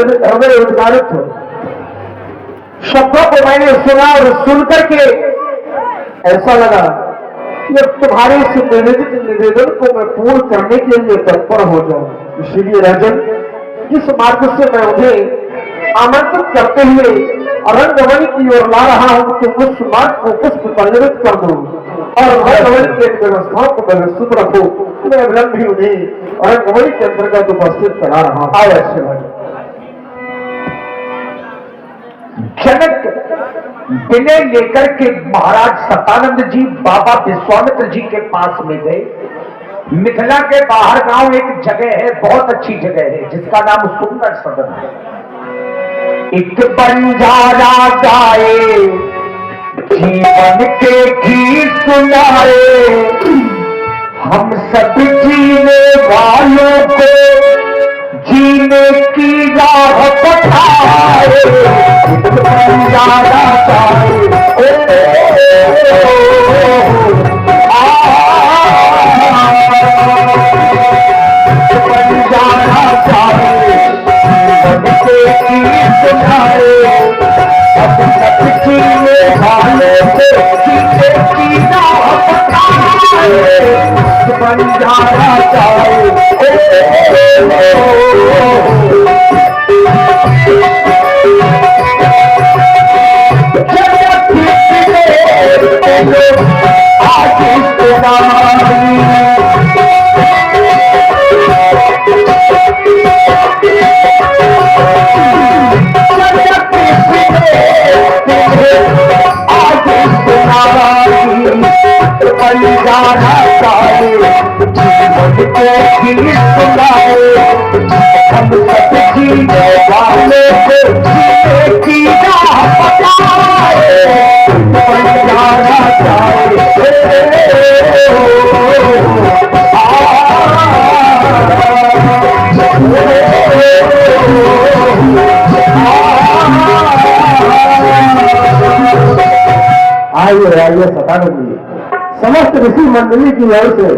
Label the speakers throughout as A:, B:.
A: हृदय उद्गारित हो। शब्दों को मैंने सुना और सुनकर के ऐसा लगा कि अब तुम्हारे इस निवेदन को मैं पूर्ण करने के लिए तत्पर हो जाऊं। इसीलिए राजन, जिस मार्ग से मैं उन्हें आमंत्रित करते हुए रंगमणि की ओर ला रहा हूं, तुम उस मार्ग को पुष्प पल्लवित कर दो और रंगमणि की व्यवस्थाओं को व्यवस्थित रखो। मैं विलंब भी उन्हें रंगमणि के अंतर्गत उपस्थित करा रहा हूं।
B: जनक विनय लेकर के महाराज सतानंद जी बाबा विश्वामित्र जी के पास में गए। मिथिला के बाहर गांव एक जगह है, बहुत अच्छी जगह है, जिसका नाम सुंदर सदन है। एक बंजारा गाए जीवन के गीत सुनाए, हम सब जीने वालों को जीने की राह बताए। बंजारा गाए बंजारा गाए अब सब जीने वालों को जीने की राह बताए। बंजारा गाए आज बंजारा गाए जीवन के गीत सुनाए, हम सब जीने वालों को जीने की राह बताए। बंजारा गाए
A: आइए आइए सतानंद जी, समस्त ऋषि मंडली की ओर से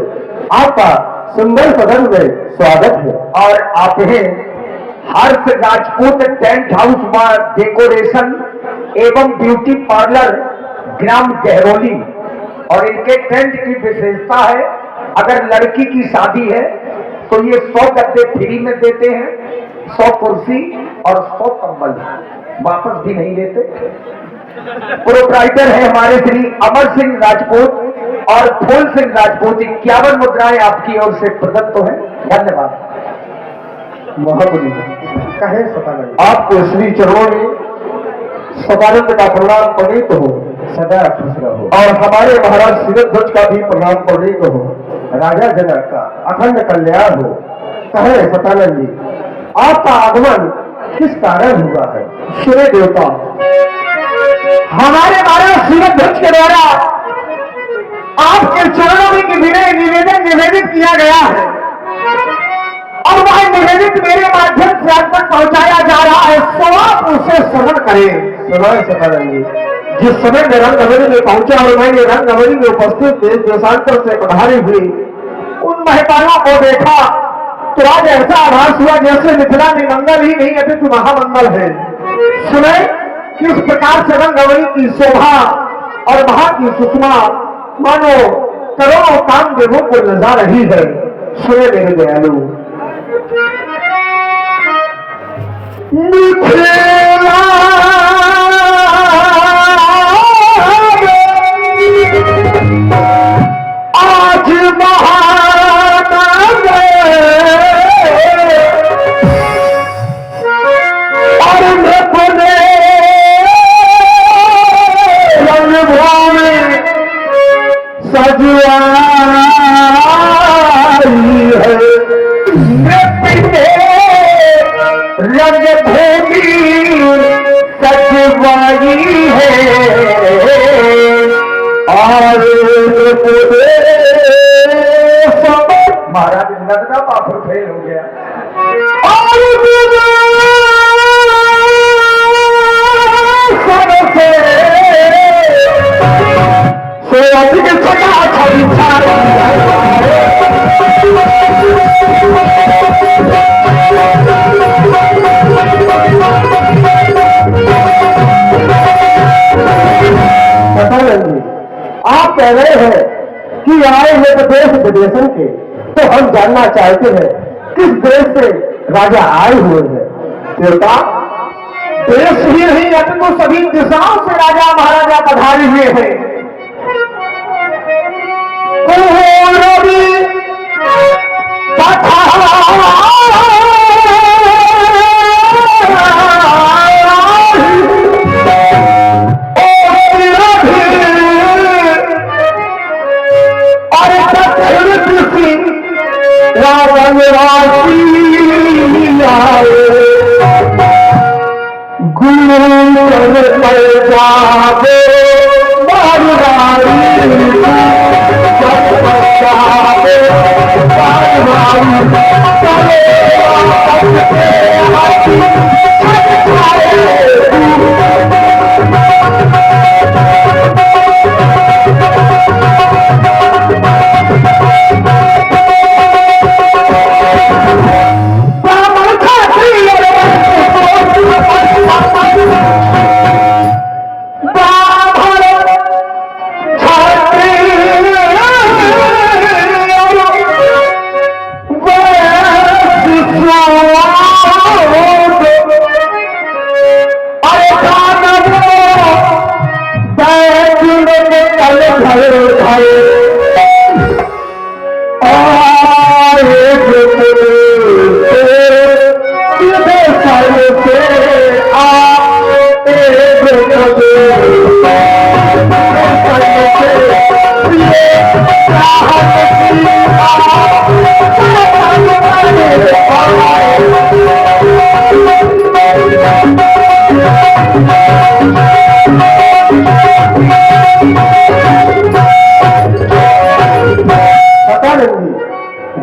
A: आपका सुंदर सदन में स्वागत है।
B: और आप हैं हर्ष राजपूत टेंट हाउस डेकोरेशन एवं ब्यूटी पार्लर ग्राम गहरोली। और इनके टेंट की विशेषता है, अगर लड़की की शादी है तो ये 100 गद्दे फ्री में देते हैं, 100 कुर्सी और 100 कंबल, वापस भी नहीं लेते। प्रोप्राइटर है हमारे श्री अमर सिंह राजपूत और फूल सिंह राजपूत। 51 मुद्राएं आपकी ओर से प्रदत्त है। धन्यवाद।
A: महाबली कहे सतानंद, आपको श्री चरणों में सदानंद का प्रणाम प्रणीत हो, सदा खुश रहो। और हमारे महाराज सिरध्वज का भी प्रणाम प्रणीत हो, राजा जनक का अखंड कल्याण हो। कहे सतानंद जी, आपका आगमन किस कारण हुआ है? सुने देवता, हमारे महाराज सिरध्वज के द्वारा आपके चरणों में निवेदित किया गया है और वह निवेदित मेरे माध्यम से आप तक पहुंचाया जा रहा है। सो आप उसे श्रवण करें। सुनाए सतानंद जी, जिस समय मैं रंगनगरी में पहुंचा और मैंने रंगनगरी में उपस्थित देश देशांतर से पधारी हुई उन महिलाओं को देखा तो आज ऐसा आभास हुआ जैसे मिथिला में मंगल ही नहीं अपितु महामंगल है। सुने किस प्रकार से रंगनगरी की शोभा और वहां की सुषमा मानो करोड़ों कामदेवों को लजा रही है। सुने मेरे दयालु, मिथिला आज
B: महाराज नगदा पापड़ फेल हो गया।
A: सतानंद जी, आप कह रहे हैं कि आए हैं तो देश विदेशन के, तो हम जानना चाहते हैं किस देश से राजा आए हुए हैं। देवता, देश ही नहीं अपितु सभी दिशाओं से राजा महाराजा पधारे हुए हैं।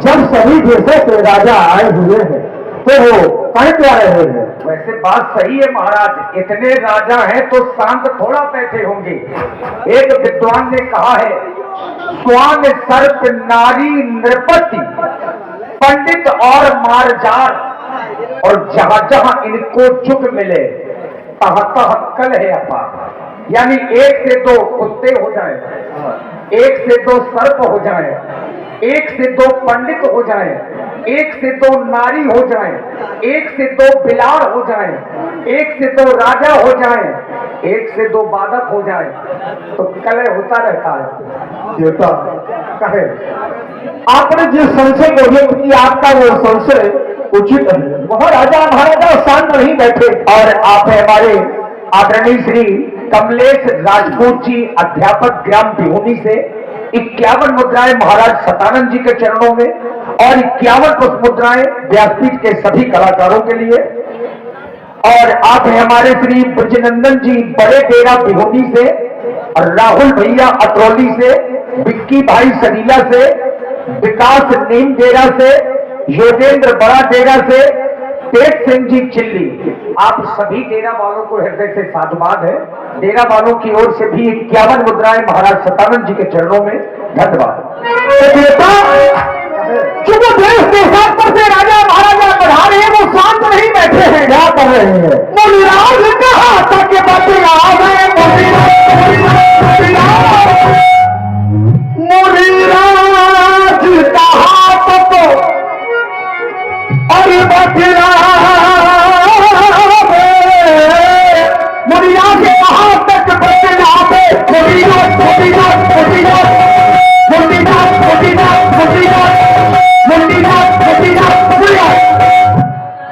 A: जब सभी देशों से राजा आए हुए हैं तो वो कह क्या रहे हैं।
B: वैसे बात सही है महाराज, इतने राजा हैं तो शांत थोड़ा बैठे होंगे। एक विद्वान ने कहा है, स्वान सर्प नारी नृपति पंडित और मारजार, और जहां जहां इनको झुक मिले तह तह कल है अपार। यानी एक से दो कुत्ते हो जाए, एक से दो सर्प हो जाए, एक से दो पंडित हो जाए, एक से दो नारी हो जाए, एक से दो बिलार हो जाए, एक से दो राजा हो जाए, एक से दो बालक हो जाए, तो कलह होता रहता है।
A: देवता कहे, आपने जिस संशय को व्यक्त किया आपका वो संशय उचित है। वह राजा महाराजा शांत नहीं बैठे।
B: और आप हमारे आदरणीय श्री कमलेश राजपूत जी, अध्यापक ग्राम बिहुनी से 51 मुद्राएं महाराज सतानंद जी के चरणों में और 51 पुष्प मुद्राएं व्यासपीठ के सभी कलाकारों के लिए। और आप हैं हमारे श्री ब्रजनंदन जी बड़े डेरा बिहुनी से, और राहुल भैया अतरौली से, विक्की भाई सरीला से, विकास नीम डेरा से, योगेंद्र बड़ा डेरा से, तेज सिंह जी चिल्ली। आप सभी डेरा वालों को हृदय से साधुवाद है। डेरा वालों की ओर से भी 51 मुद्राएं महाराज सतानंद जी के चरणों में। धन्यवाद।
A: जो देश देशांतर से राजा महाराजा पधारे हैं वो शांत नहीं बैठे हैं। क्या कर रहे हैं? मुनिराज कहा तक के बच्चे आ गए। मुनिराज कहा तक और बचरा मुनिया के कहा तक बचना पे मुनिया मुनिया मुनिया मुनिया मुनिया मुनिया मुनिया मुनिया मुनिया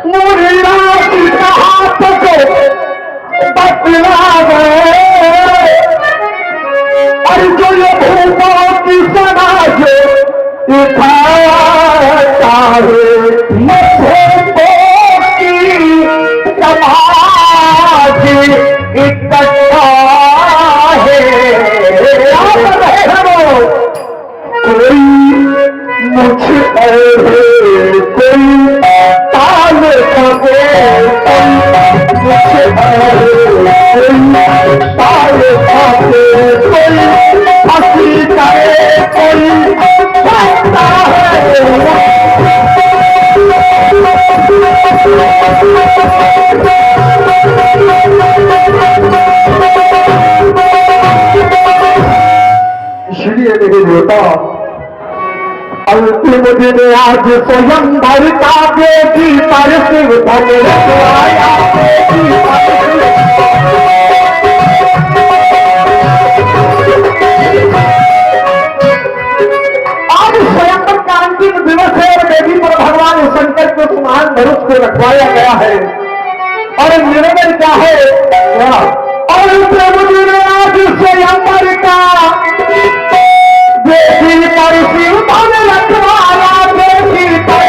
A: मुनिया की कहा तक बचना और जो ये भूखों की समाज इकट्ठा है कोई मुझे कोई ताल सके, मुझे कोई ताल सके, कोई हंसी करे, कोई हंसता है। देवता अंतिम दिन आज स्वयं भर का बेटी पर शिव धन रखवाया बेटी पर आज स्वयंवर का अंतिम दिवस है और देवी पर भगवान शंकर को समान धनुष को रखवाया गया है और निवेदन क्या है और प्रभु जी ने आज स्वयंवर का बेटी पर शिव धन रखवाया बेटी पर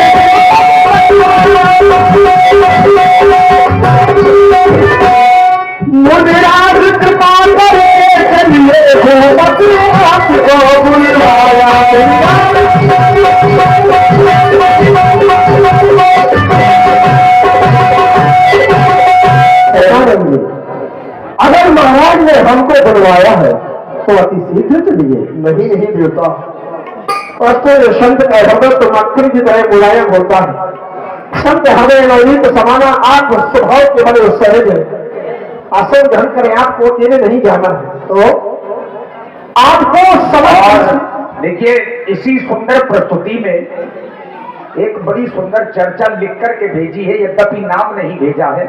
A: मुनिराज कृपा करे चलिए हो बकरात को बुलवाया अगर महाराज ने हमको बुलवाया है तो अति शीघ्र चलिए। नहीं नहीं देवता अस्त संत का हृदय तो मक्खी की तरह मुलायम होता है। संत हमें नवनीत समाना आप स्वभाव के बड़े सहज है। आसन ग्रहण करें, आपको अकेले नहीं जाना है तो आपको समझ।
B: देखिए इसी सुंदर प्रस्तुति में एक बड़ी सुंदर चर्चा लिख करके भेजी है, यद्यपि नाम नहीं भेजा है।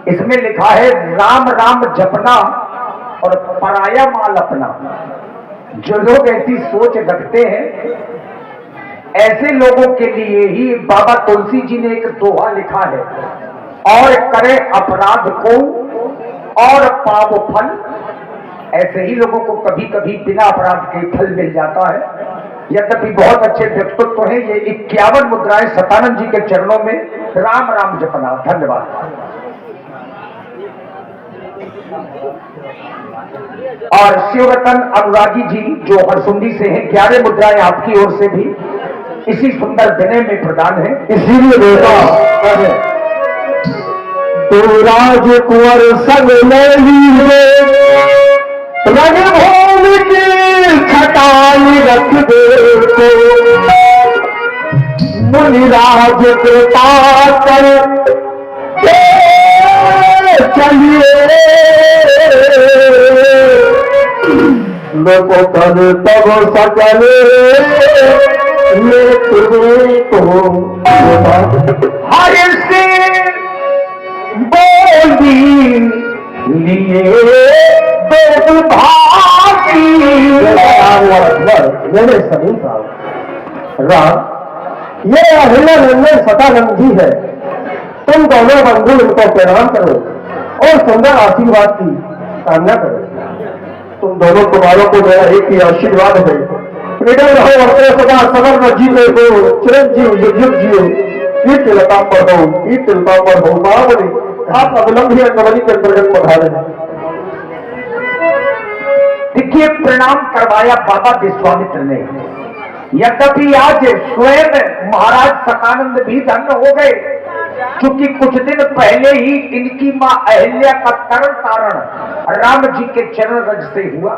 B: इसमें लिखा है राम राम जपना और पराया माल अपना। जो लोग ऐसी सोच रखते हैं ऐसे लोगों के लिए ही बाबा तुलसी जी ने एक दोहा लिखा है, और करे अपराध को और पाप फल। ऐसे ही लोगों को कभी कभी बिना अपराध के फल मिल जाता है। यद्यपि बहुत अच्छे व्यक्तित्व हैं ये 51 मुद्राएं सतानंद जी के चरणों में राम राम जपना। धन्यवाद। और शिवरतन अनुरागी जी जो हरसुंडी से हैं, 11 मुद्राएं आपकी ओर से भी इसी सुंदर विनय में प्रदान है।
A: इसीलिए देवता तो राज कुंवर संग में लीजिए रणभूमि की खटाई रख दे को मुनिराज कृपा कर चलिए लोगों पर तब सकल को हर से बोली लिए मेरे सभी राम ये अहिल्या नंदन सतानंद जी है। तुम दोनों बंधु उनको प्रणाम करो और सुंदर आशीर्वाद की कामना करो। तुम दोनों कुमारों को मेरा एक ही आशीर्वाद है, निडर रहो अपने सदा समर्ण जीते को चिरंजीव युग युग जियो। ये तिलका पर हो, ये तिलका पर हो महाबली आप अवलंब ही अंगवली के अंतर्गत पधारे।
B: देखिए प्रणाम करवाया बाबा विश्वामित्र ने। यद्यपि आज स्वयं महाराज सतानंद भी धन्य हो गए, क्योंकि कुछ दिन पहले ही इनकी मां अहिल्या का तरण तारण राम जी के चरण रज से हुआ।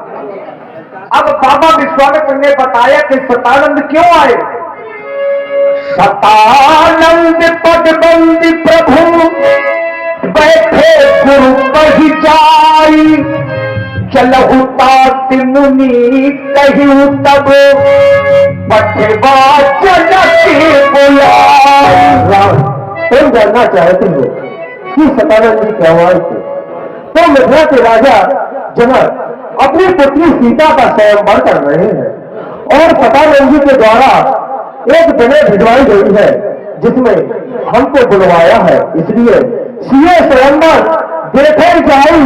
B: अब बाबा विश्वामित्र ने बताया कि सतानंद क्यों आए। सतानंद पदबंदी प्रभु बैठे गुरु कही जाई, चलहु तात मुनि कही तब पठवा चलती बुलाई। तुम जानना चाहते हो कि सतानंद जी क्या हुआ थे? तो मिथिला के राजा जनक अपनी पुत्री सीता का स्वयंवर कर रहे हैं और सतानंद जी के द्वारा एक विनय भिजवाई गई है जिसमें हमको बुलवाया है। इसलिए सीए स्वयंवर देखे जाई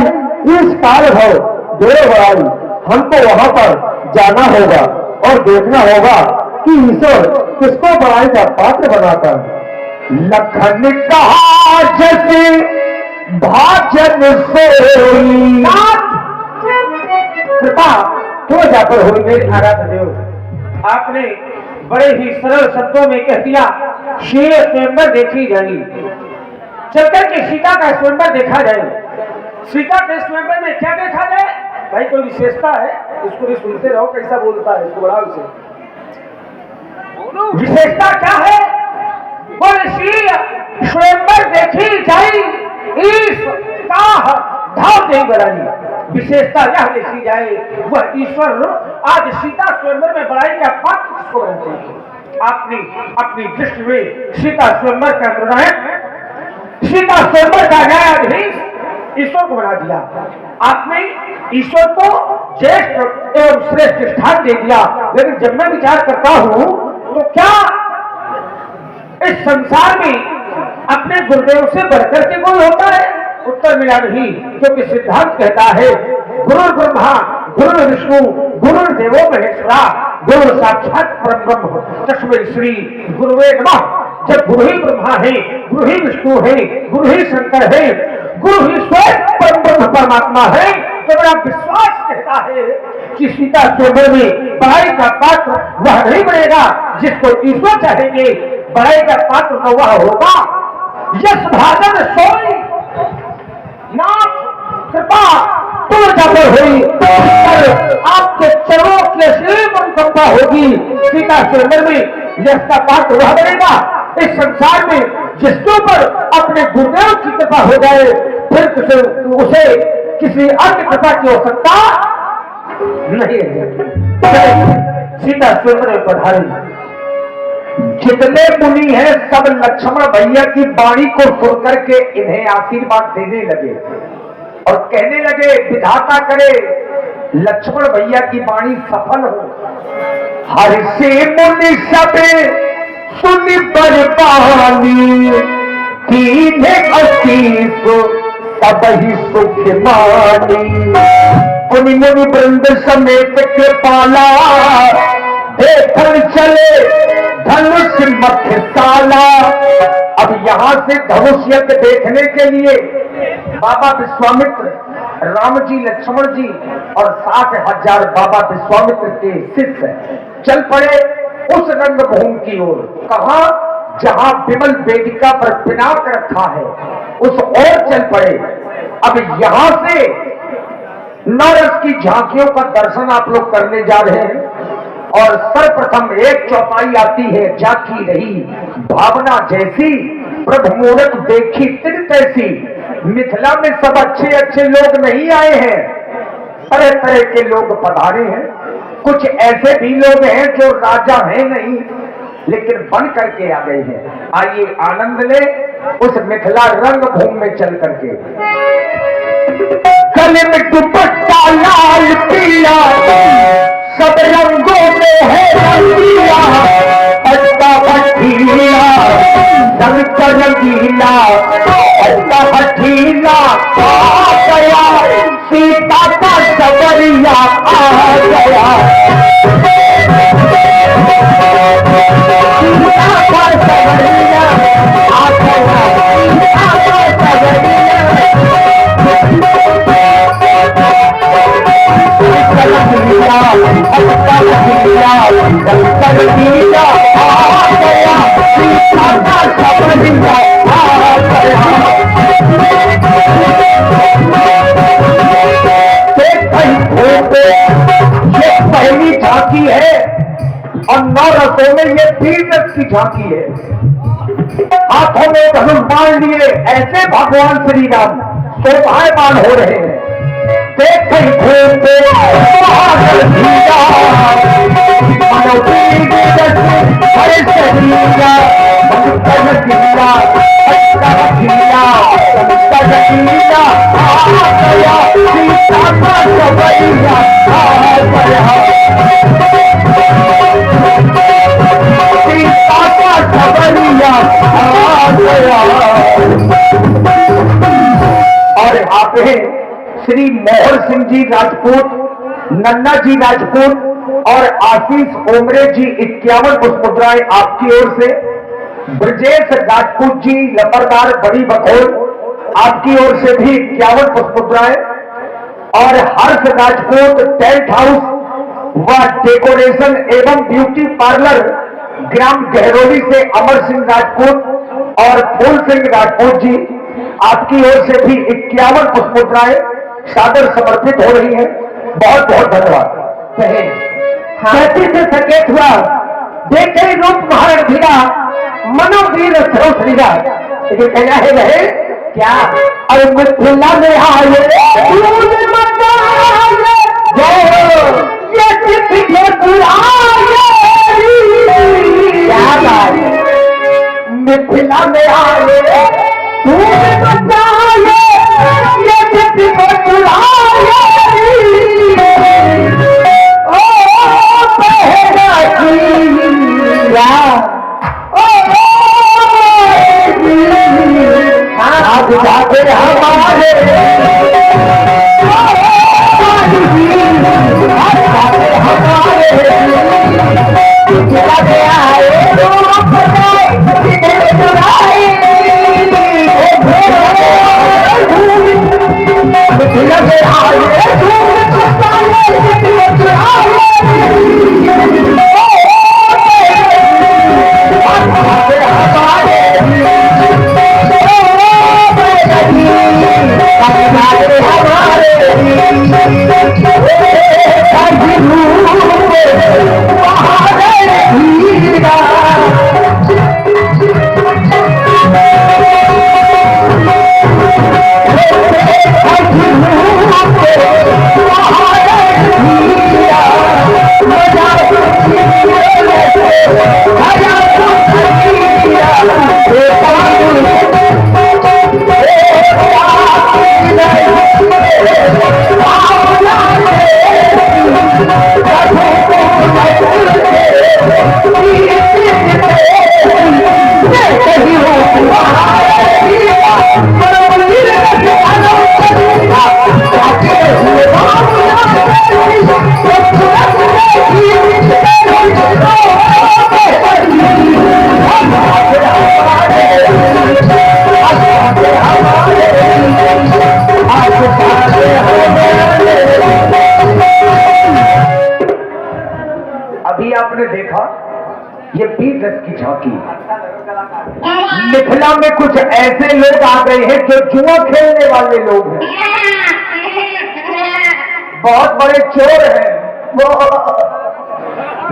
B: इस काल भव देर बढ़ाई। हमको वहां पर जाना होगा और देखना होगा कि ईश्वर किसको बड़ाई का पात्र बनाता है। लखन कहा जैसे भाजन सोई, कृपा क्यों जाकर हुई मेरे आराध्य देव। आपने बड़े ही सरल शब्दों में कह दिया शील स्वयंवर देखी जाएगी। चलकर के सीता का स्वयंवर देखा जाए। सीता के स्वयंवर में क्या देखा जाए भाई? कोई विशेषता है? इसको भी सुनते रहो कैसा बोलता है, इसको बड़ा विशेषता क्या है? स्वयंवर देखी जाई इस का धाव नहीं बढ़ानी। विशेषता यह देखी जाए, वह ईश्वर आज सीता स्वयंवर में बड़ाई का पात्र किसको बनते हैं? आपने अपनी दृष्टि में सीता स्वयंवर का निर्णायक, सीता स्वयंवर का न्यायाधीश ईश्वर को बना दिया। आपने ईश्वर को ज्येष्ठ एवं श्रेष्ठ स्थान दे दिया। लेकिन जब मैं विचार करता हूं तो क्या इस संसार में अपने गुरुदेव से बढ़कर के कोई होता है? उत्तर मिला नहीं, क्योंकि सिद्धांत कहता है गुरु ब्रह्मा गुरु विष्णु गुरु देवो महेश्वरा, गुरु साक्षात परम ब्रह्म तस्मै श्री गुरुवे नमः। जब गुरु ही ब्रह्मा है, गुरु ही विष्णु है, गुरु ही शंकर है, गुरु ही स्वयं परम ब्रह्म परमात्मा है, तो मेरा विश्वास कहता है कि सीता स्वयंवर में बड़ाई का पात्र वह नहीं बनेगा जिसको ईश्वर चाहेंगे। बड़ाई का पात्र तो वह होगा यश भाजन सोई नाथ कृपा तुम पर हुई, आपके चरणों के श्रीम अनुकंपा होगी। सीता स्वयंवर में यश का पात्र वह बनेगा इस संसार में जिसके ऊपर अपने गुरुदेव की कृपा हो जाए, फिर उसे किसी अन्य कृपा की आवश्यकता नहीं है। सीता स्वयंवर में पधारी। जितने मुनि हैं सब लक्ष्मण भैया की वाणी को सुनकर के इन्हें आशीर्वाद देने लगे और कहने लगे विधाता करे लक्ष्मण भैया की वाणी सफल हो। हर से मुनि सब सुनि बरबानी, तीने असीस सब ही सुख मानी। मुनि मुनि वृंद समेत के पाला, देखन चले धनुष मध्यशाला। अब यहां से धनुष यज्ञ देखने के लिए बाबा विश्वामित्र, राम जी, लक्ष्मण जी और 60,000 बाबा विश्वामित्र के शिष्य चल पड़े उस रंगभूमि की ओर। कहा? जहां विमल वेदिका पर पिनाक रखा है उस ओर चल पड़े। अब यहां से नवरस की झांकियों का दर्शन आप लोग करने जा रहे हैं और सर्वप्रथम एक चौपाई आती है, झांकी रही भावना जैसी प्रभु मूरत देखी तिन तैसी। मिथिला में सब अच्छे अच्छे लोग नहीं आए हैं, तरह तरह के लोग पधारे हैं। कुछ ऐसे भी लोग हैं जो राजा हैं नहीं लेकिन बन करके आ गए हैं। आइए आनंद ले उस मिथिला रंगभूमि में चल करके। गले में दुपट्टा लाल पीला सब रंगों में है रंगीला, पट्टा भट्टीला रंग का रंगीला, पट्टा भट्टीला आ गया सीता का सवरिया आ गया। सीता का सवरिया आ गया, सीता का सवरिया। ये पहली झांकी है और 9 रसों में ये 3 रस की झांकी है। हाथों में धनुष बाण लिए ऐसे भगवान श्री राम शोभायमान हो रहे हैं। और यहाँ पे श्री मोहर सिंह जी राजपूत, नन्ना जी राजपूत और आशीष ओमरे जी 51 पुष्पमुद्राएं आपकी ओर से। ब्रजेश राजपूत जी लंबरदार बड़ी बखोल आपकी ओर से भी 51 पुष्पमुद्राएं और हर्ष राजपूत टेंट हाउस व डेकोरेशन एवं ब्यूटी पार्लर ग्राम गहरोली से अमर सिंह राजपूत और फूल सिंह राजपूत जी आपकी ओर से भी 51 पुष्पमुद्राएं सादर समर्पित हो रही है। बहुत बहुत धन्यवाद। हाथी से सकेत हुआ देखे रूप महारण धीरा, मनोवीर श्रीरा। लेकिन कहना है रहे क्या? अरे मिथिला में आए
A: ये चिट्ठी के बुलाए, क्या बात है? मिथिला में आए तू बचाए, ये चिट्ठी के बुलाए, ओ पहला किया, आज जाते हमारे
B: अभी आपने देखा ये वीर रस की झांकी। मिथिला में कुछ ऐसे लोग आ गए हैं जो जुआ खेलने वाले लोग हैं, बहुत बड़े चोर हैं, वो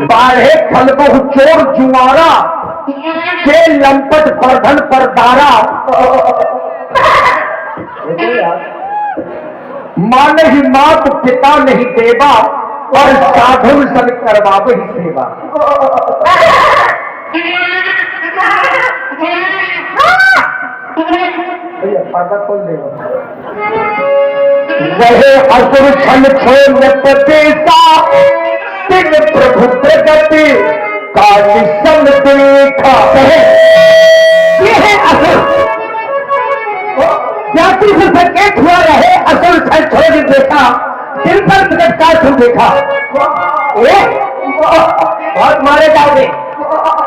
B: बाढ़े खलबो चोर जुआरा के लंपट परधन परदारा, मां नहीं मात पिता नहीं देवा और साधु सन करवावे ही सेवा। भैया पर्दा खोल देगा। वह असुर छल छोड़ प्रदेशा तिन प्रभु प्रगति का निसम देखा। ये है असुर, जाति से संकेत हुआ रहे, असुर छल छोड़ देखा, दिल पर प्रकट का देखा। बहुत मारे जाओगे।